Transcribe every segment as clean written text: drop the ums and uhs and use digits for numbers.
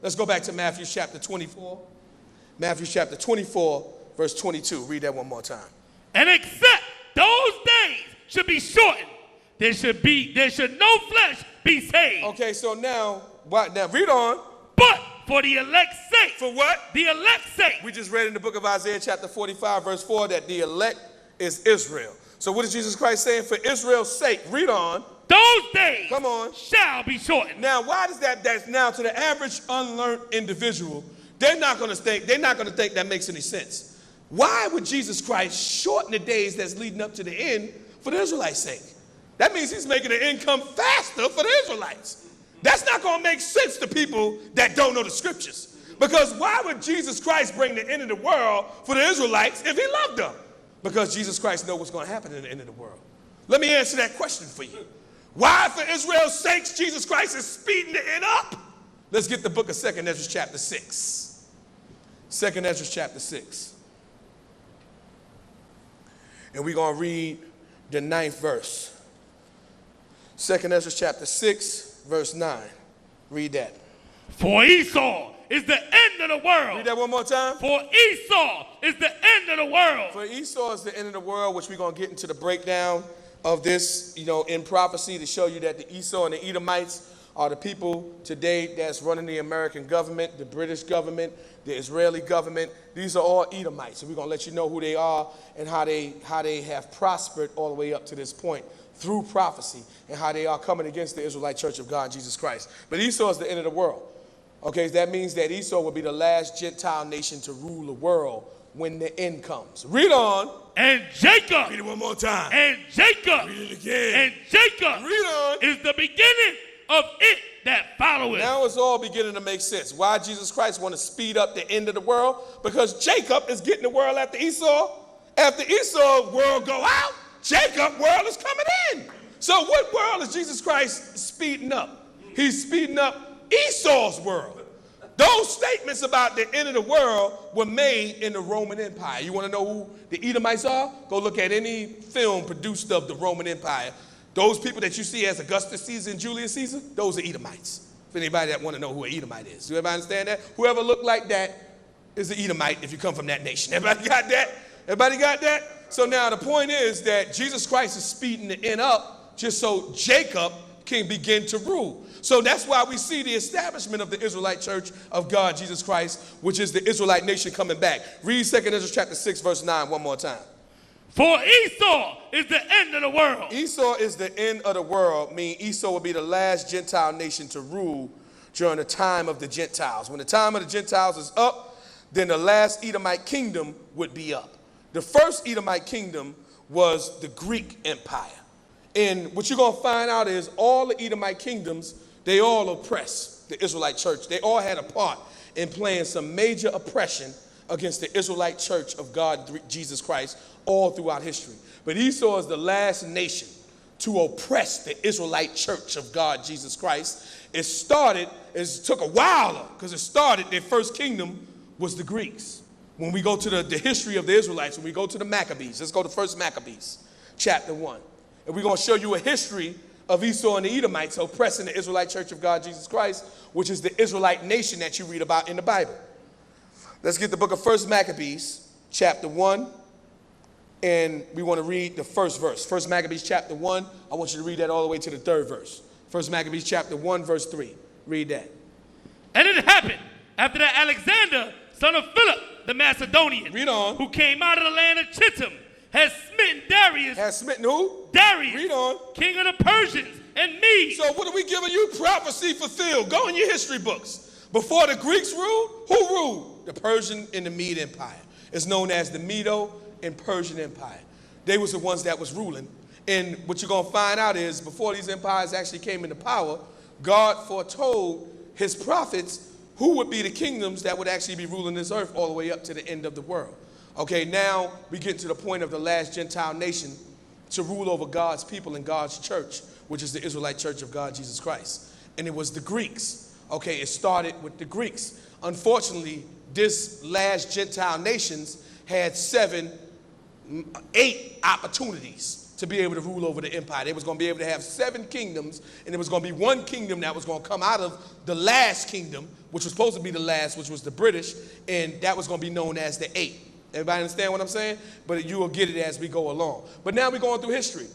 Let's go back to Matthew chapter 24. Matthew chapter 24, verse 22. Read that one more time. And except those days should be shortened, there should no flesh be saved. Okay, so now read on. But for the elect's sake. For what? The elect's sake. We just read in the book of Isaiah chapter 45, verse 4, that the elect is Israel. So what is Jesus Christ saying? For Israel's sake. Read on. Those days Come on. shall be shortened. Now, why does that's now to the average unlearned individual, they're not going to think that makes any sense. Why would Jesus Christ shorten the days that's leading up to the end for the Israelites' sake? That means he's making the end come faster for the Israelites. That's not going to make sense to people that don't know the scriptures. Because why would Jesus Christ bring the end of the world for the Israelites if he loved them? Because Jesus Christ knows what's going to happen in the end of the world. Let me answer that question for you. Why, for Israel's sakes, Jesus Christ is speeding the end up? Let's get the book of 2 Ezra chapter 6. 2 Ezra chapter 6. And we're going to read the 9th verse. 2 Ezra chapter 6, verse 9. Read that. For Esau is the end of the world. Read that one more time. For Esau is the end of the world. For Esau is the end of the world, which we're going to get into the breakdown of this, in prophecy to show you that the Esau and the Edomites are the people today that's running the American government, the British government, the Israeli government. These are all Edomites. So we're going to let you know who they are and how they have prospered all the way up to this point through prophecy and how they are coming against the Israelite Church of God, Jesus Christ. But Esau is the end of the world. Okay, that means that Esau will be the last Gentile nation to rule the world when the end comes. Read on. And Jacob. Read it one more time. And Jacob. Read it again. And Jacob. Read on. Is the beginning of it that followeth. Now it's all beginning to make sense. Why Jesus Christ want to speed up the end of the world? Because Jacob is getting the world after Esau. After Esau's world go out, Jacob's world is coming in. So what world is Jesus Christ speeding up? He's speeding up Esau's world. Those statements about the end of the world were made in the Roman Empire. You want to know who the Edomites are? Go look at any film produced of the Roman Empire. Those people that you see as Augustus Caesar and Julius Caesar, those are Edomites. For anybody that want to know who an Edomite is. Do everybody understand that? Whoever looked like that is an Edomite if you come from that nation. Everybody got that? Everybody got that? So now the point is that Jesus Christ is speeding the end up just so Jacob can begin to rule. So that's why we see the establishment of the Israelite Church of God, Jesus Christ, which is the Israelite nation coming back. Read 2 Ezra chapter 6, verse 9 one more time. For Esau is the end of the world. Esau is the end of the world, meaning Esau will be the last Gentile nation to rule during the time of the Gentiles. When the time of the Gentiles is up, then the last Edomite kingdom would be up. The first Edomite kingdom was the Greek Empire. And what you're going to find out is all the Edomite kingdoms, they all oppressed the Israelite church. They all had a part in playing some major oppression against the Israelite Church of God, Jesus Christ, all throughout history. But Esau is the last nation to oppress the Israelite Church of God, Jesus Christ. It took a while, because it started, their first kingdom was the Greeks. When we go to the history of the Israelites, when we go to the Maccabees, let's go to 1 Maccabees, chapter 1. And we're going to show you a history of Esau and the Edomites oppressing the Israelite Church of God, Jesus Christ, which is the Israelite nation that you read about in the Bible. Let's get the book of 1 Maccabees, chapter 1, and we want to read the first verse. 1 Maccabees, chapter 1, I want you to read that all the way to the third verse. 1 Maccabees, chapter 1, verse 3. Read that. And it happened after that Alexander, son of Philip, the Macedonian, Read on. who came out of the land of Chittim, has smitten Darius. Has smitten who? Darius. Read on. King of the Persians and me. So what are we giving you? Prophecy fulfilled. Go in your history books. Before the Greeks ruled, who ruled? The Persian and the Mede Empire. It's known as the Medo and Persian Empire. They was the ones that was ruling. And what you're going to find out is before these empires actually came into power, God foretold his prophets who would be the kingdoms that would actually be ruling this earth all the way up to the end of the world. Okay, now we get to the point of the last Gentile nation to rule over God's people and God's church, which is the Israelite Church of God, Jesus Christ. And it was the Greeks. Okay, it started with the Greeks. Unfortunately, this last Gentile nations had 8 opportunities to be able to rule over the empire. They was going to be able to have 7 kingdoms, and there was going to be one kingdom that was going to come out of the last kingdom, which was supposed to be the last, which was the British, and that was going to be known as the 8. Everybody understand what I'm saying? But you will get it as we go along. But now we're going through history.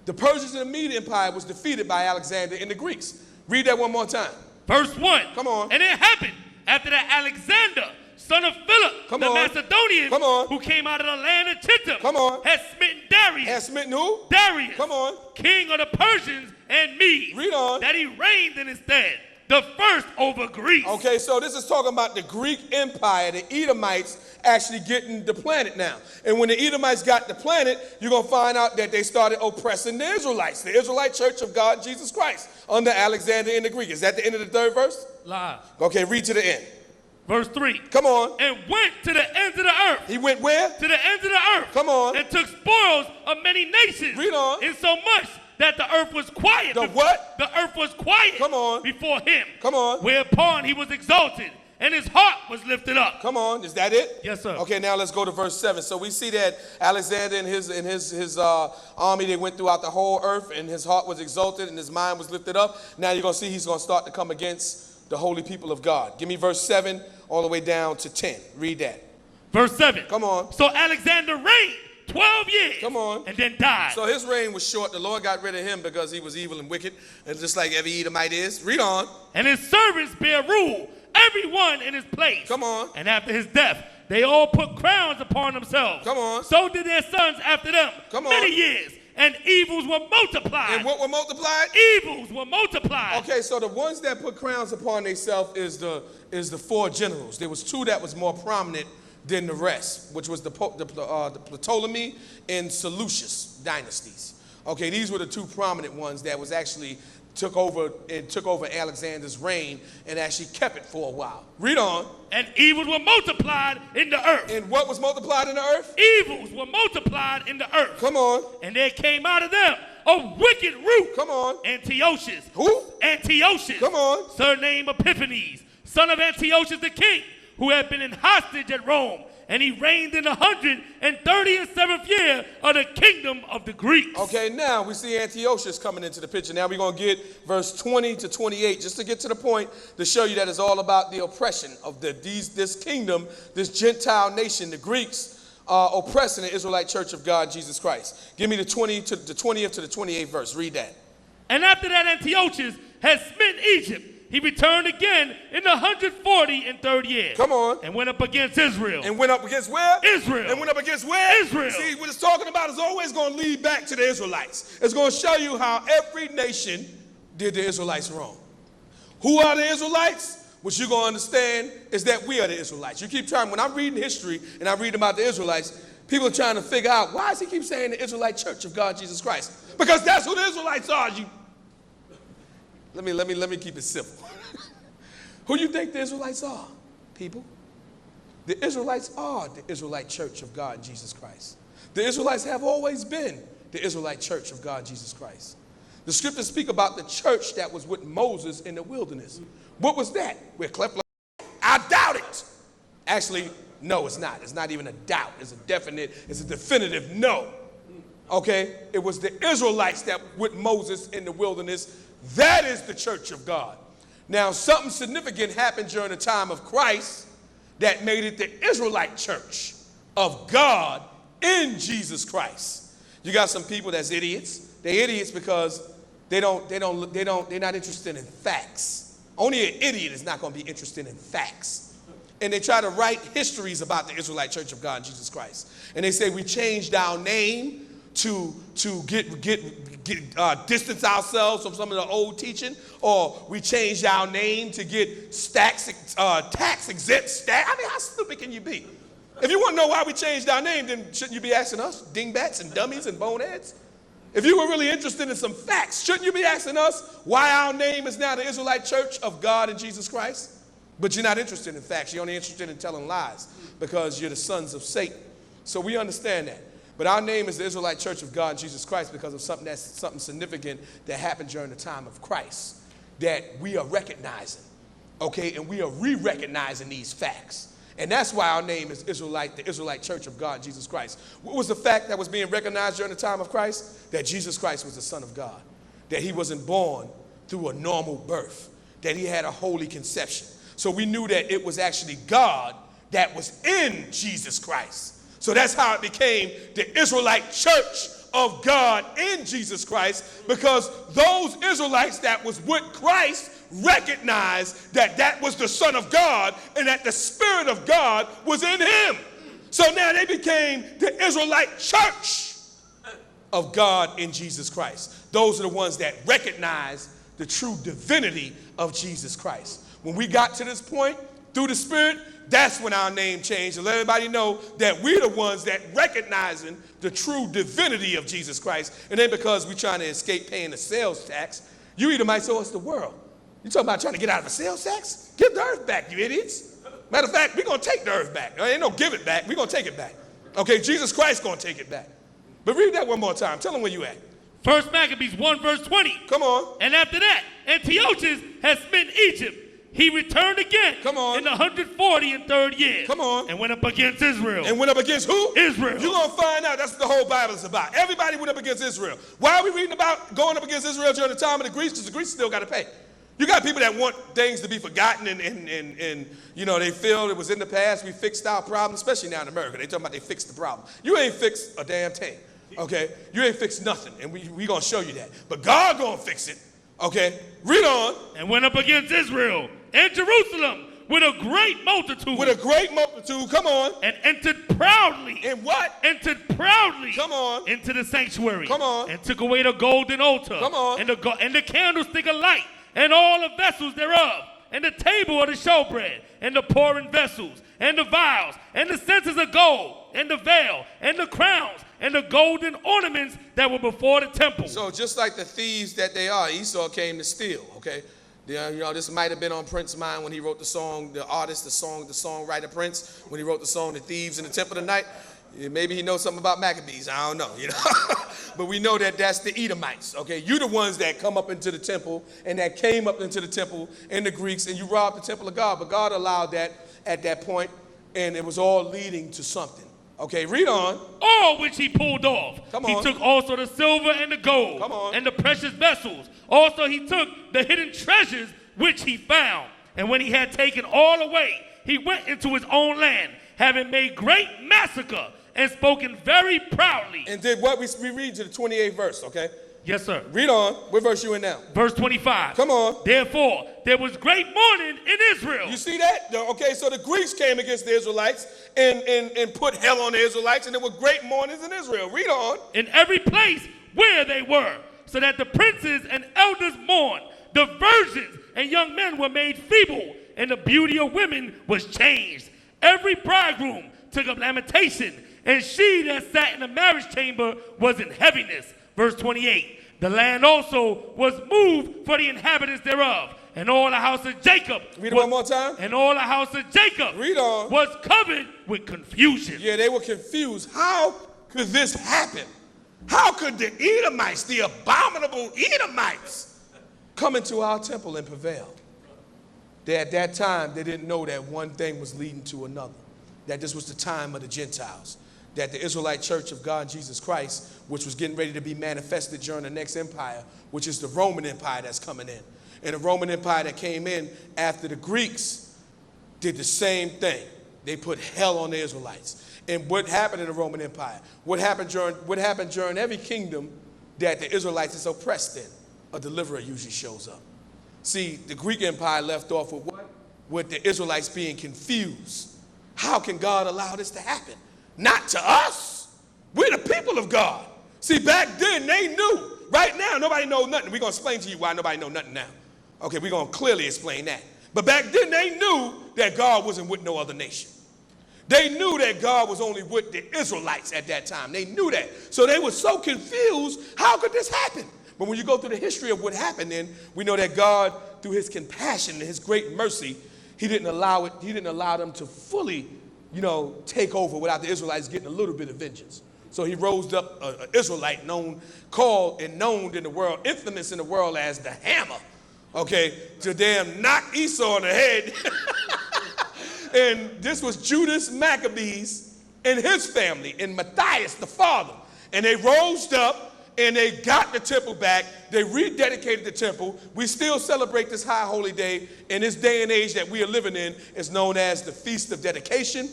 The Persians and the Median Empire was defeated by Alexander and the Greeks. Read that one more time. Verse 1. Come on. And it happened after that Alexander, son of Philip, the Macedonian, who came out of the land of Chittim, had smitten Darius. Had smitten who? Darius. Come on. King of the Persians and Medes. Read on. That he reigned in his stead, the first over Greece. Okay, so this is talking about the Greek Empire, the Edomites actually getting the planet now. And when the Edomites got the planet, you're going to find out that they started oppressing the Israelites, the Israelite Church of God, Jesus Christ, under Alexander and the Greek. Is that the end of the 3rd verse? Live. Okay, read to the end. Verse 3. Come on. And went to the ends of the earth. He went where? To the ends of the earth. Come on. And took spoils of many nations. Read on. Insomuch that the earth was quiet. The what? The earth was quiet. Come on. Before him. Come on. Whereupon he was exalted, and his heart was lifted up. Come on. Is that it? Yes, sir. Okay, now let's go to verse 7. So we see that Alexander and his army, they went throughout the whole earth, and his heart was exalted, and his mind was lifted up. Now you're going to see he's going to start to come against the holy people of God. Give me verse 7 all the way down to 10. Read that. Verse 7. Come on. So Alexander reigned 12 years. Come on. And then died. So his reign was short. The Lord got rid of him because he was evil and wicked, and just like every Edomite is. Read on. And his servants bare rule, every one in his place. Come on. And after his death, they all put crowns upon themselves. Come on. So did their sons after them. Come on. Many years. And evils were multiplied. And what were multiplied? Evils were multiplied. Okay, so the ones that put crowns upon themselves is the 4 generals. There was 2 that was more prominent than the rest, which was the Ptolemy and Seleucus dynasties. Okay, these were the 2 prominent ones that was actually took over Alexander's reign and actually kept it for a while. Read on. And evils were multiplied in the earth. And what was multiplied in the earth? Evils were multiplied in the earth. Come on. And there came out of them a wicked root. Come on. Antiochus. Who? Antiochus. Come on. Surnamed Epiphanes, son of Antiochus the king, who had been in hostage at Rome. And he reigned in the 137th year of the kingdom of the Greeks. Okay, now we see Antiochus coming into the picture. Now we're going to get verse 20 to 28, just to get to the point to show you that it's all about the oppression of this kingdom, this Gentile nation, the Greeks, oppressing the Israelite Church of God, Jesus Christ. Give me the 20th to the 28th verse. Read that. And after that Antiochus had smitten Egypt, he returned again in the 143rd year. Come on. And went up against Israel. And went up against where? Israel. And went up against where? Israel. See, what it's talking about is always going to lead back to the Israelites. It's going to show you how every nation did the Israelites wrong. Who are the Israelites? What you're going to understand is that we are the Israelites. You keep trying, when I'm reading history and I read about the Israelites, people are trying to figure out, why does he keep saying the Israelite Church of God, Jesus Christ? Because that's who the Israelites are. Let me keep it simple. Who you think the Israelites are, people? The Israelites are the Israelite Church of God, Jesus Christ. The Israelites have always been the Israelite Church of God, Jesus Christ. The scriptures speak about the church that was with Moses in the wilderness. What was that? We're cleft. I doubt it. Actually, no, it's not. It's not even a doubt. It's a definitive no. Okay? It was the Israelites that with Moses in the wilderness. That is the church of God. Now, something significant happened during the time of Christ that made it the Israelite Church of God in Jesus Christ. You got some people that's idiots. They're idiots because they're not interested in facts. Only an idiot is not going to be interested in facts. And they try to write histories about the Israelite Church of God, Jesus Christ. And they say we changed our name to distance ourselves from some of the old teaching, or we changed our name to get tax exempt status. I mean, how stupid can you be? If you want to know why we changed our name, then shouldn't you be asking us, dingbats and dummies and boneheads? If you were really interested in some facts, shouldn't you be asking us why our name is now the Israelite Church of God and Jesus Christ? But you're not interested in facts. You're only interested in telling lies because you're the sons of Satan. So we understand that. But our name is the Israelite Church of God, Jesus Christ, because of something significant that happened during the time of Christ that we are recognizing, okay? And we are re-recognizing these facts. And that's why our name is Israelite, the Israelite Church of God, Jesus Christ. What was the fact that was being recognized during the time of Christ? That Jesus Christ was the Son of God. That he wasn't born through a normal birth. That he had a holy conception. So we knew that it was actually God that was in Jesus Christ. So that's how it became the Israelite Church of God in Jesus Christ, because those Israelites that was with Christ recognized that that was the Son of God and that the Spirit of God was in him. So now they became the Israelite Church of God in Jesus Christ. Those are the ones that recognize the true divinity of Jesus Christ. When we got to this point through the Spirit, that's when our name changed, and let everybody know that we're the ones that recognizing the true divinity of Jesus Christ. And then because we're trying to escape paying the sales tax, you either might say, oh, it's the world. You talking about trying to get out of a sales tax? Give the earth back, you idiots. Matter of fact, we're going to take the earth back. There ain't no give it back. We're going to take it back. Okay, Jesus Christ going to take it back. But read that one more time. Tell them where you at. 1 Maccabees 1 verse 20. Come on. And after that, Antiochus had smitten Egypt. He returned again. Come on. In the 143rd year. Come on. And went up against Israel. And went up against who? Israel. You're going to find out that's what the whole Bible is about. Everybody went up against Israel. Why are we reading about going up against Israel during the time of the Greeks? Because the Greeks still got to pay. You got people that want things to be forgotten and you know, they feel it was in the past. We fixed our problem, especially now in America. They talking about they fixed the problem. You ain't fixed a damn thing, okay? You ain't fixed nothing, and we going to show you that. But God going to fix it, okay? Read on. And went up against Israel and Jerusalem with a great multitude. With a great multitude, come on. And entered proudly. In what? Entered proudly. Come on. Into the sanctuary. Come on. And took away the golden altar. Come on. And the candlestick of light. And all the vessels thereof, and the table of the showbread, and the pouring vessels, and the vials, and the censers of gold, and the veil, and the crowns, and the golden ornaments that were before the temple. So just like the thieves that they are, Esau came to steal, okay? You know, this might have been on Prince's mind when he wrote the song, the artist, the songwriter Prince, when he wrote the song, The Thieves in the Temple Tonight. Maybe he knows something about Maccabees. I don't know, you know. But we know that that's the Edomites, okay? You the ones that come up into the temple and that came up into the temple and the Greeks, and you robbed the temple of God. But God allowed that at that point, and it was all leading to something. Okay, read on. All which he pulled off. Come on. He took also the silver and the gold. Come on. And the precious vessels. Also he took the hidden treasures which he found. And when he had taken all away, he went into his own land, having made great massacre and spoken very proudly. And did what? We read to the 28th verse, okay? Yes, sir. Read on. What verse you in now? Verse 25. Come on. Therefore, there was great mourning in Israel. You see that? Okay, so the Greeks came against the Israelites and put hell on the Israelites, and there were great mournings in Israel. Read on. In every place where they were, so that the princes and elders mourned. The virgins and young men were made feeble, and the beauty of women was changed. Every bridegroom took up lamentation, and she that sat in the marriage chamber was in heaviness. Verse 28. The land also was moved for the inhabitants thereof, and all the house of Jacob. Read it one more time. And all the house of Jacob. Read on. Was covered with confusion. Yeah, they were confused. How could this happen? How could the Edomites, the abominable Edomites, come into our temple and prevail? At that time, they didn't know that one thing was leading to another, that this was the time of the Gentiles, that the Israelite Church of God, Jesus Christ, which was getting ready to be manifested during the next empire, which is the Roman Empire that's coming in. And the Roman Empire that came in after the Greeks did the same thing. They put hell on the Israelites. And what happened in the Roman Empire? What happened during every kingdom that the Israelites is oppressed in? A deliverer usually shows up. See, the Greek Empire left off with what? With the Israelites being confused. How can God allow this to happen? Not to us. We're the people of God. See, back then they knew. Right now, nobody knows nothing. We're going to explain to you why nobody knows nothing now. Okay, we're going to clearly explain that. But back then they knew that God wasn't with no other nation. They knew that God was only with the Israelites at that time. They knew that. So they were so confused, how could this happen? But when you go through the history of what happened then, we know that God, through his compassion and his great mercy, he didn't allow them to fully, take over without the Israelites getting a little bit of vengeance. So he rose up an Israelite known in the world, infamous in the world as the hammer, okay, to damn knock Esau on the head And this was Judas Maccabees and his family, and Matthias, the father. And they rose up and they got the temple back. They rededicated the temple. We still celebrate this high holy day in this day and age that we are living in. Is known as the Feast of Dedication.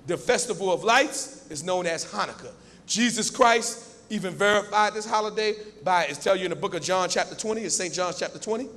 The Festival of Lights is known as Hanukkah. Jesus Christ even verified this holiday by, it tells you in the book of John chapter 20, it's St. John's chapter 20?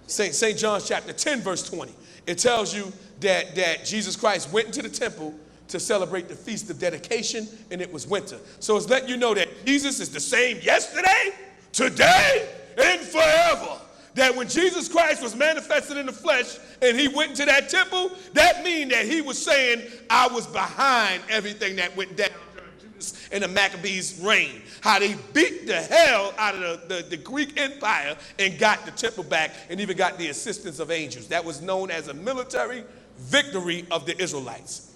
St. John's chapter 10 verse 20. It tells you that Jesus Christ went into the temple to celebrate the Feast of Dedication, and it was winter. So it's letting you know that Jesus is the same yesterday, today, and forever. That when Jesus Christ was manifested in the flesh and he went into that temple, that means that he was saying, I was behind everything that went down during Judas and the Maccabees' reign. How they beat the hell out of the Greek Empire and got the temple back and even got the assistance of angels. That was known as a military victory of the Israelites.